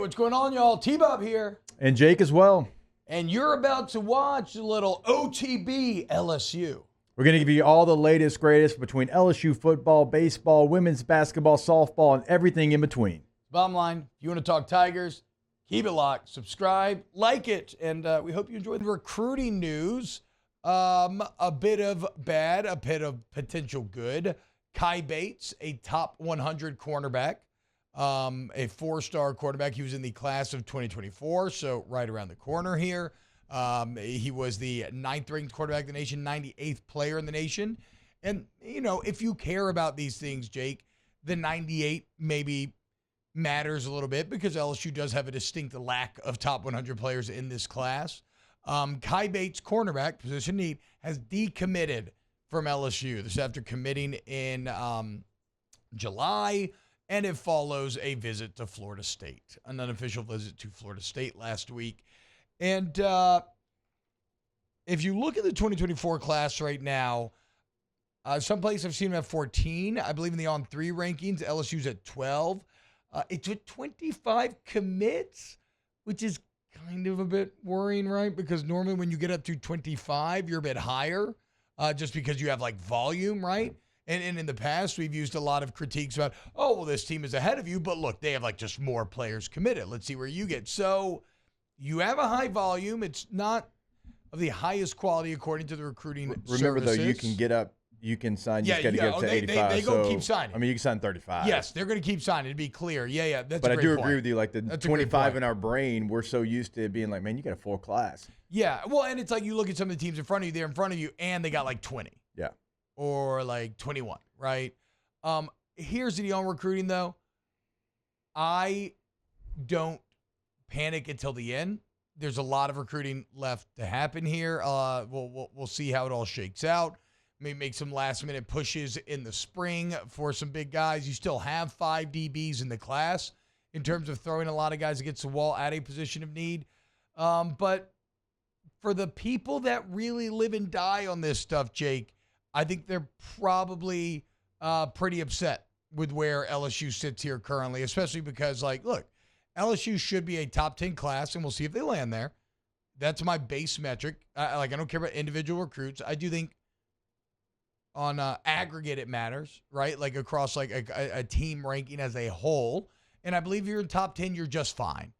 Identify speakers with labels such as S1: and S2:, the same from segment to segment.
S1: what's going on, y'all? T-Bob here.
S2: And Jake as well.
S1: And you're about to watch a little OTB LSU.
S2: We're going to give you all the latest, greatest between LSU football, baseball, women's basketball, softball, and everything in between.
S1: Bottom line, if you want to talk Tigers, keep it locked, subscribe, like it, and we hope you enjoy the recruiting news. A bit of bad, a bit of potential good. Kai Bates, a top 100 cornerback, a four-star quarterback. He was in the class of 2024, so right around the corner here. He was the 9th-ranked quarterback in the nation, 98th player in the nation. And, you know, if you care about these things, Jake, the 98 maybe matters a little bit because LSU does have a distinct lack of top 100 players in this class. Kai Bates, cornerback, position need, has decommitted from LSU. This after committing in July, and it follows a visit to Florida State, an unofficial visit to Florida State last week. And if you look at the 2024 class right now, some places I've seen them at 14. I believe in the On3 rankings, LSU's at 12. It's with 25 commits, which is kind of a bit worrying, right? Because normally when you get up to 25, you're a bit higher just because you have like volume, right? And in the past, we've used a lot of critiques about, oh, well, this team is ahead of you, but look, they have like just more players committed. Let's see where you get. So you have a high volume. It's not of the highest quality according to the recruiting
S2: Remember,
S1: services.
S2: though, you can get up. You can sign. You just got to get up to 85.
S1: They go keep signing.
S2: I mean, you can sign 35.
S1: Yes, they're going to keep signing. To be clear. Yeah. That's
S2: but
S1: a
S2: I
S1: great
S2: do
S1: point.
S2: agree with you. Like the
S1: That's
S2: 25 in our brain, we're so used to it being like, man, you got a full class.
S1: Yeah. Well, and it's like you look at some of the teams in front of you, they're in front of you, and they got like 20.
S2: Yeah.
S1: Or like 21, right? Here's the deal on recruiting, though. I don't panic until the end. There's a lot of recruiting left to happen here. We'll see how it all shakes out. Maybe make some last-minute pushes in the spring for some big guys. You still have 5 DBs in the class in terms of throwing a lot of guys against the wall at a position of need. But for the people that really live and die on this stuff, Jake, I think they're probably pretty upset with where LSU sits here currently, especially because, like, look, LSU should be a top 10 class, and we'll see if they land there. That's my base metric. I don't care about individual recruits. I do think on aggregate it matters, right? Like across like a team ranking as a whole. And I believe you're in top 10, you're just fine.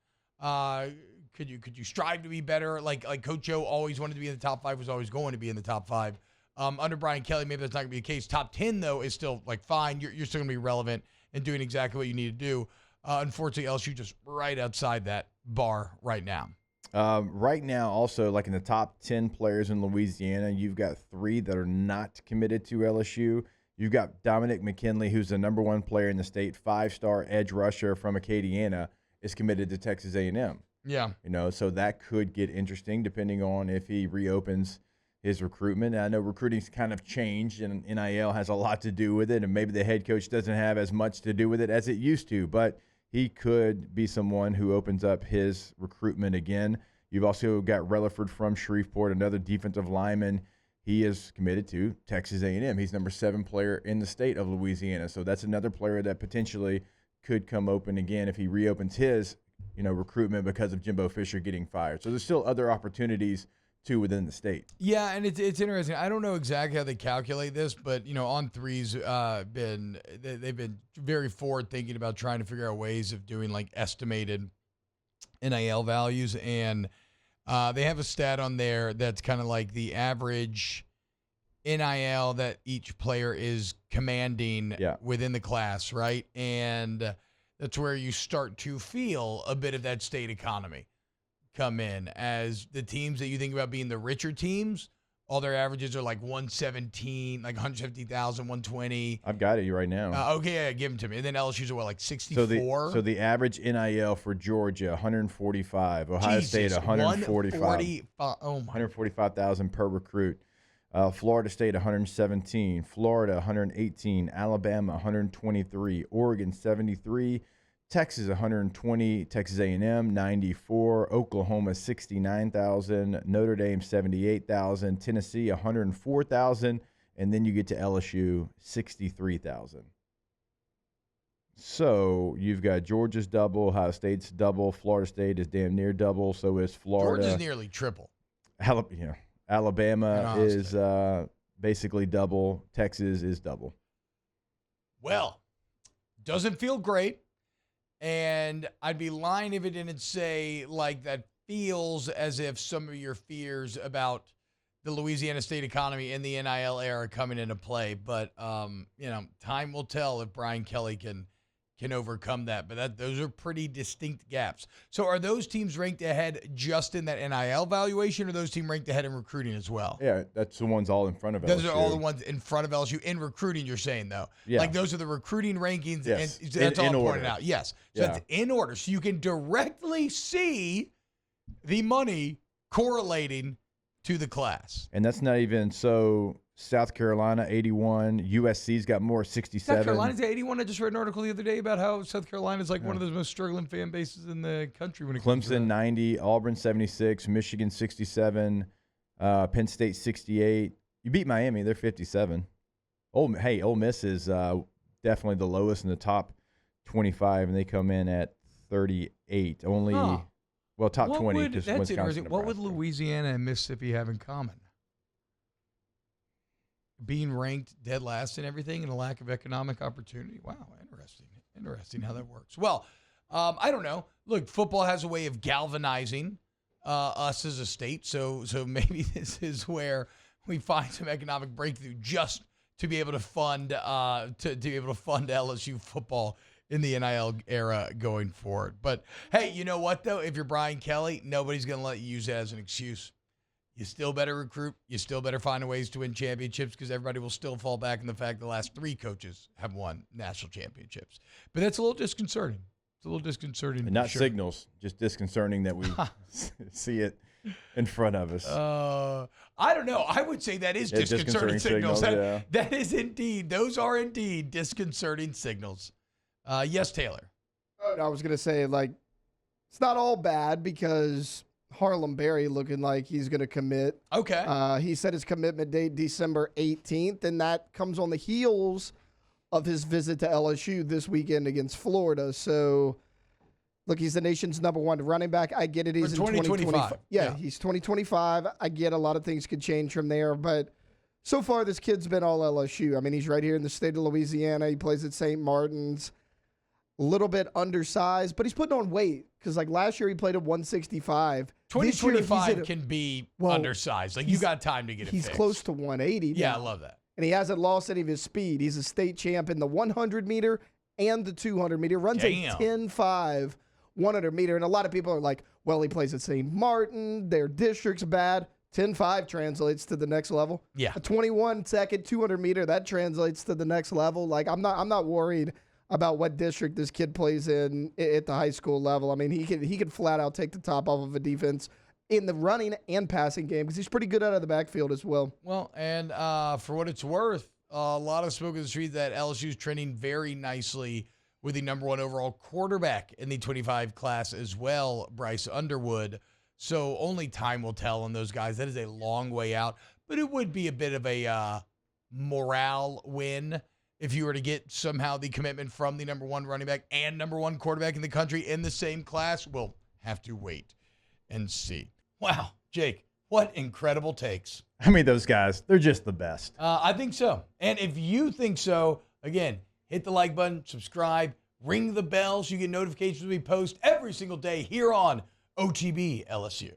S1: Could you strive to be better? Like Coach O always wanted to be in the top 5, was always going to be in the top 5. Under Brian Kelly, maybe that's not going to be the case. Top 10, though, is still like fine. You're still going to be relevant and doing exactly what you need to do. Unfortunately, LSU just right outside that bar right now.
S2: Right now, also, like in the top 10 players in Louisiana, you've got 3 that are not committed to LSU. You've got Dominic McKinley, who's the number 1 player in the state, 5-star edge rusher from Acadiana, is committed to Texas A&M.
S1: Yeah.
S2: You know, so that could get interesting depending on if he reopens his recruitment. I know recruiting's kind of changed, and NIL has a lot to do with it, and maybe the head coach doesn't have as much to do with it as it used to, but he could be someone who opens up his recruitment again. You've also got Relaford from Shreveport, another defensive lineman. He is committed to Texas A&M. He's number 7 player in the state of Louisiana. So that's another player that potentially could come open again if he reopens his, recruitment because of Jimbo Fisher getting fired. So there's still other opportunities too within the state.
S1: Yeah, and it's interesting. I don't know exactly how they calculate this, but On3's they've been very forward thinking about trying to figure out ways of doing like estimated NIL values, and they have a stat on there that's kind of like the average NIL that each player is commanding within the class, right? And that's where you start to feel a bit of that state economy come in, as the teams that you think about being the richer teams, all their averages are like 117, like 150,000, 120.
S2: I've got it right now.
S1: Okay, yeah, give them to me. And then LSU's are what, like 64?
S2: So the average NIL for Georgia, 145. Ohio State, 145. 145,000 per recruit. Florida State, 117. Florida, 118. Alabama, 123. Oregon, 73. Texas, 120. Texas A&M, 94. Oklahoma, 69,000. Notre Dame, 78,000. Tennessee, 104,000. And then you get to LSU, 63,000. So you've got Georgia's double, Ohio State's double, Florida State is damn near double. So is Florida.
S1: Georgia's nearly triple.
S2: Alabama is basically double. Texas is double.
S1: Well, doesn't feel great. And I'd be lying if it didn't say like that feels as if some of your fears about the Louisiana State economy and the NIL era coming into play. But, time will tell if Brian Kelly can overcome that. But those are pretty distinct gaps. So are those teams ranked ahead just in that NIL valuation, or those teams ranked ahead in recruiting as well?
S2: Yeah, that's the ones all in front of LSU.
S1: Those are all the ones in front of LSU in recruiting, you're saying, though.
S2: Yeah.
S1: Like those are the recruiting rankings.
S2: Yes.
S1: And that's all I'm pointing out. Yes. So
S2: Yeah.
S1: that's in order. So you can directly see the money correlating to the class.
S2: And that's not even so. South Carolina 81, USC's got more 67.
S1: South Carolina's at 81. I just read an article the other day about how South Carolina is like one of the most struggling fan bases in the country when it comes to
S2: Clemson 90, Auburn 76, Michigan 67, Penn State 68. You beat Miami, they're 57. Ole Miss is definitely the lowest in the top 25, and they come in at 38. Only, top 20.
S1: That's interesting. What would Louisiana and Mississippi have in common? Being ranked dead last in everything and a lack of economic opportunity. Wow, interesting how that works. Well, I don't know. Look, football has a way of galvanizing us as a state, so maybe this is where we find some economic breakthrough just to be able to fund LSU football in the NIL era going forward. But hey, you know what though? If you're Brian Kelly, nobody's going to let you use that as an excuse. You still better recruit. You still better find ways to win championships, because everybody will still fall back on the fact the last 3 coaches have won national championships. But that's a little disconcerting. It's a little disconcerting.
S2: And not signals, just disconcerting that we see it in front of us.
S1: I don't know. I would say that is disconcerting signals.
S2: Yeah.
S1: That is indeed. Those are indeed disconcerting signals. Yes, Taylor.
S3: I was going to say, it's not all bad, because Harlem Berry looking like he's going to commit.
S1: Okay.
S3: He set his commitment date December 18th, and that comes on the heels of his visit to LSU this weekend against Florida. So, look, he's the nation's #1 running back. I get it. He's in 2025. Yeah, he's 2025. I get a lot of things could change from there, but so far this kid's been all LSU. I mean, he's right here in the state of Louisiana. He plays at St. Martin's. A little bit undersized, but he's putting on weight, because last year he played at 165.
S1: 2025 can be undersized. You got time to get it
S3: fixed. He's close to 180 now.
S1: Yeah, I love that.
S3: And he hasn't lost any of his speed. He's a state champ in the 100 meter and the 200 meter. Runs a 10.5 100 meter. And a lot of people are like, well, he plays at St. Martin. Their district's bad. 10.5 translates to the next level.
S1: Yeah.
S3: A 21-second 200 meter, that translates to the next level. I'm not worried about what district this kid plays in at the high school level. I mean, he could flat out take the top off of a defense in the running and passing game, because he's pretty good out of the backfield as well.
S1: Well, and for what it's worth, a lot of smoke in the street that LSU's trending very nicely with the #1 overall quarterback in the 25 class as well, Bryce Underwood. So only time will tell on those guys. That is a long way out, but it would be a bit of a morale win if you were to get somehow the commitment from the #1 running back and #1 quarterback in the country in the same class. We'll have to wait and see. Wow, Jake, what incredible takes.
S2: I mean, those guys, they're just the best.
S1: I think so. And if you think so, again, hit the like button, subscribe, ring the bell so you get notifications when we post every single day here on OTB LSU.